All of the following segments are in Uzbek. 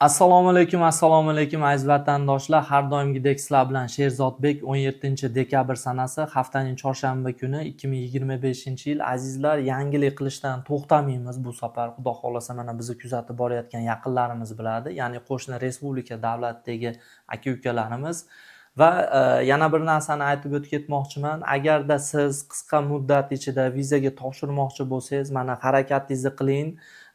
Assalomu alaykum aziz vatandoshlar. Har doimgidek sizlar bilan Sherzodbek 17-dekabr sanasi haftaning chorshanba kuni 2025-yil. Azizlar, yangilik qilishdan to'xtamaymiz bu safar. Xudo xolasa mana bizni kuzatib borayotgan yaqinlarimiz biladi, ya'ni qo'shni respublika davlatidagi aka-ukalarimiz. Va yana bir narsani aytib o'tib ketmoqchiman. Agarda siz qisqa muddat ichida vizaga topshirmoqchi bo'lsangiz, mana harakatingizni qiling.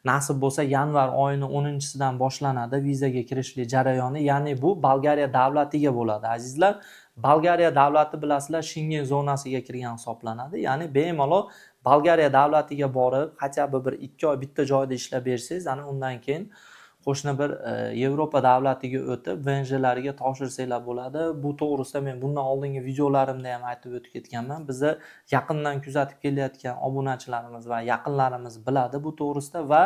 Nasib bo'lsa yanvar oyini 10-sidan boshlanadi vizaga kirishlik jarayoni. Ya'ni bu Bolgariya davlatiga bo'ladi azizlar. Bolgariya davlati bilasizlar Schengen zonasiga kirgan hisoblanadi. Ya'ni bemalol Bolgariya davlatiga borib, hatto bir 2 oy bitta joyda ishlab bersangiz, ana undan keyin qo'shni bir Yevropa davlatiga o'tib VNJlariga topshirsanglar bo'ladi. Bu to'g'risida men bundan oldingi videolarimda ham aytib o'tib ketganman. Bizni yaqindan kuzatib kelayotgan obunachilarimiz va yaqinlarimiz biladi bu to'g'risida va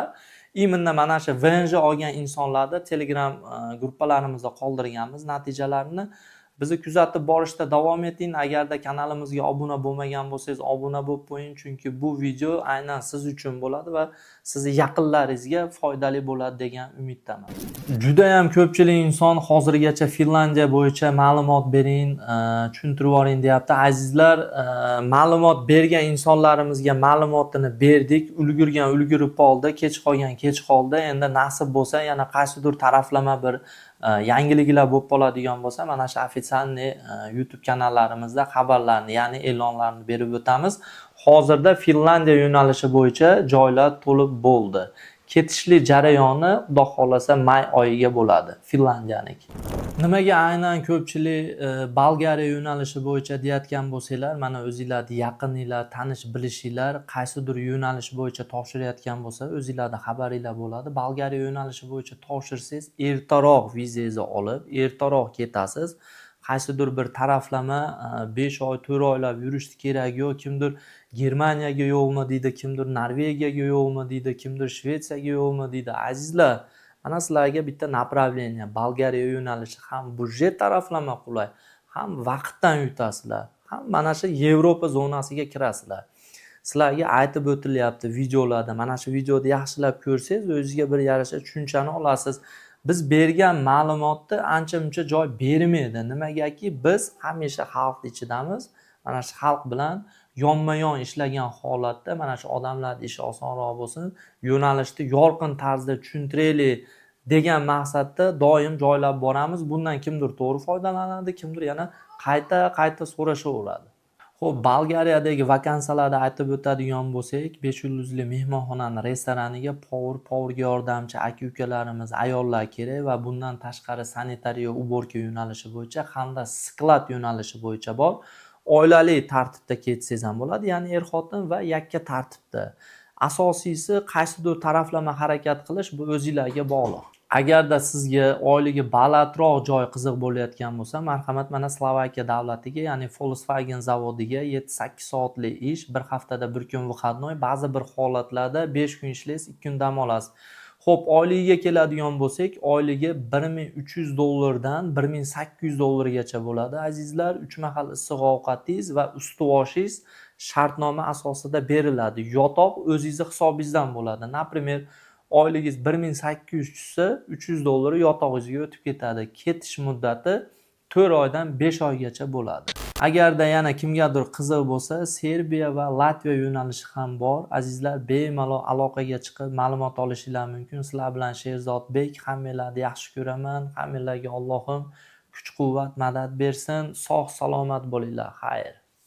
imенно mana shu VNJ olgan insonlarni Telegram gruppalarimizda qoldirganmiz natijalarini. Bizni kuzatib borishda davom eting. Agarda kanalimizga obuna bo'lmagan bo'lsangiz, obuna bo'lib qo'ying, chunki bu video aynan siz uchun bo'ladi va sizni yaqinlaringizga foydali bo'ladi degan umiddaman. Juda ham ko'pchilik inson hozirgacha Finlandiya bo'yicha ma'lumot bering, tushuntirib yuboring deyapti. Azizlar, ma'lumot bergan insonlarimizga ma'lumotini berdik, ulgurgan ulgurib qoldi, kech qolgan kech qoldi. Endi nasib bo'lsa yana qaysidir taraflama bir yangiliklar bo'lib qoladigan bo'lsa, mana shu ofitsialniy YouTube kanallarimizda xabarlarni, ya'ni e'lonlarni berib o'tamiz. Hozirda Finlandiya yo'nalishi bo'yicha joylar to'lib bo'ldi. Ketishlik jarayoni xudo xolasa may oyiga bo'ladi Finlandiyaniki. Nimaga aynan ko'pchilik Bolgariya yo'nalishi bo'yicha deyotgan bo'lsanglar, mana o'zingizlarning yaqininglar, tanish bilishinglar qaysidir yo'nalish bo'yicha topshirayotgan bo'lsa, o'zingizlarda xabaringlar bo'ladi. Bolgariya yo'nalishi bo'yicha topshirsangiz, ertaroq vizangizni olib, ertaroq ketasiz. Qaysidir bir taraflama 5 oy, 4 oylab yurishni kerak yo'q. Kimdir Germaniyaga yo'qmi deydi, kimdir Norvegiyaga yo'qmi deydi, kimdir Shvetsiyaga yo'qmi deydi. Azizlar, mana sizlarga bitta направление, Bolgariya yo'nalishi ham budjet taraflama qulay, ham vaqtdan yutasizlar, ham mana shu Yevropa zonasiga kirasizlar. Sizlarga aytib o'tilyapti videolarda. Mana shu videoni yaxshilab ko'rsangiz, o'zingizga bir yarasha tushunchani olasiz. Biz bergan ma'lumotni ancha-muncha joy bermaydi. Nimagaki biz hamisha xalq ichidamiz. Mana shu xalq bilan yonma-yon ishlagan holatda mana shu odamlarning ishi osonroq bo'lsin, yo'nalishni yorqin tarzda tushuntiraylik degan maqsadda doim joylab boramiz. Bundan kimdir to'g'ri foydalanadi, kimdir yana qayta so'rashaveradi. Xo'p, Bolgariyadagi vakansiyalarni aytib o'tadigan bo'lsak, 5 yulduzli mehmonxonani restoraniga powerga yordamchi aka-ukalarimiz, ayollar kerak va bundan tashqari sanitariya uborka yo'nalishi bo'yicha hamda sklad yo'nalishi bo'yicha bor. Oilali tartibda ketsangiz ham bo'ladi, ya'ni er-xotin va yakka tartibda. Asosiysi qaysidir taraflama harakat qilish bu o'zingizlarga bog'liq. Agarda sizga oyligi balandroq joy qiziq bo'layotgan bo'lsa, marhamat mana Slovakiya davlatiga, ya'ni Volkswagen zavodiga 7-8 soatlik ish, bir haftada bir kun выходной, ba'zi bir holatlarda 5 kun ishlaysiz, 2 kun dam olasiz. Xo'p, oyligiga keladigan bo'lsak, oyligi $1,300 dan $1,800 bo'ladi. Azizlar, 3 mahal issiq ovqatingiz va ust-boshingiz shartnoma asosida beriladi. Yotoq o'zingizning hisobingizdan bo'ladi. Naprimер, oyligingiz 1,800 tushsa, $300 yotog'ingizga o'tib ketadi. Ketish muddati 4 oydan 5 oygacha bo'ladi. Agarda yana kimgadir qiziq bo'lsa, Serbiya va Latviya yo'nalishi ham bor. Azizlar, bemalol aloqaga chiqib ma'lumot olishingiz mumkin. Sizlar bilan Sherzodbek, hammanglarni yaxshi ko'raman. Hammanglarga Allohim kuch-quvvat, madad bersin. Sog' salomat bo'linglar. Xayr.